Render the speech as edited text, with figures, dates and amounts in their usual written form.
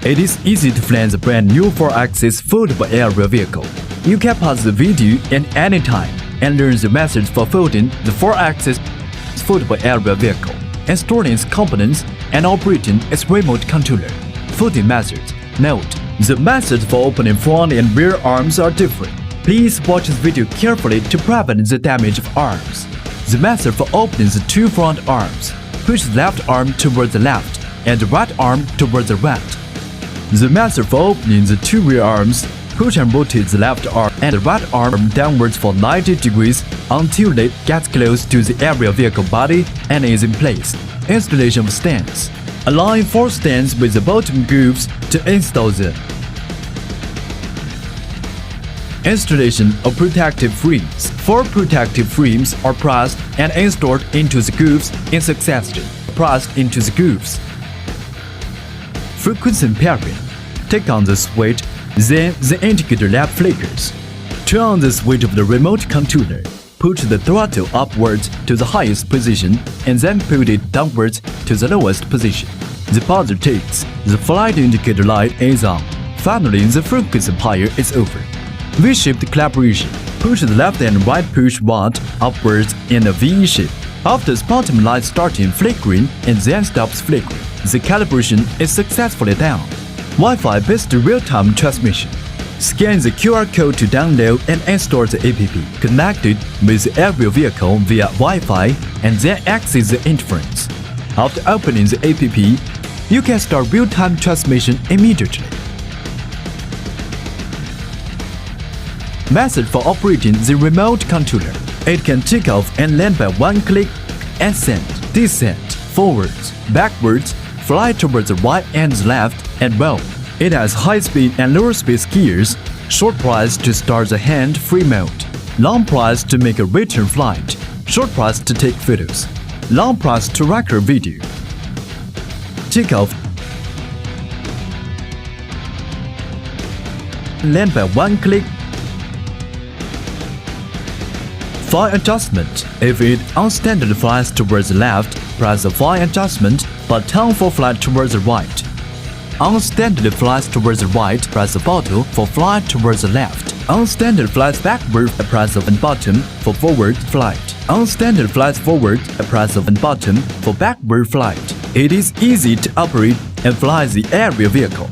It is easy to fly the brand new 4-axis foldable aerial vehicle. You can pause the video at any time and learn the methods for folding the 4-axis foldable aerial vehicle, installing its components, and operating its remote controller. Folding methods. Note: the methods for opening front and rear arms are different. Please watch this video carefully to prevent the damage of arms. The method for opening the two front arms: push the left arm towards the left and the right arm towards the right. The method for opening the two rear arms: push and rotate the left arm and the right arm downwards for 90 degrees until it gets close to the aerial vehicle body and is in place. Installation of stands. Align 4 stands with the bottom grooves to install them. Installation of protective frames. 4 protective frames are pressed and installed into the grooves in succession. Pressed into the grooves. Frequency pairing. Take on the switch, then the indicator lamp flickers. Turn on the switch of the remote controller. Push the throttle upwards to the highest position and then put it downwards to the lowest position. The buzzer ticks. The flight indicator light is on. Finally, the frequency pair is over. V-shaped calibration. Push the left and right push rod upwards in a V shape. After the bottom light starting flickering and then stops flickering, the calibration is successfully done. Wi-Fi based real-time transmission. Scan the QR code to download and install the app connected with the aerial vehicle via Wi-Fi and then access the interface. After opening the app, you can start real-time transmission immediately. Method for operating the remote controller. It can take off and land by one click, ascend, descend, forwards, backwards, fly towards the right and the left, and roll. It has high speed and lower speed gears, short press to start the hand-free mode, long press to make a return flight, short press to take photos, long press to record video. Takeoff. Land by one click. Fly adjustment. If it unstandard flies towards the left, press the fly adjustment button for flight towards the right. Unstandard flies towards the right, press the button for flight towards the left. Unstandard flies backward, press the button for forward flight. Unstandard flies forward, press the button for backward flight. It is easy to operate and fly the aerial vehicle.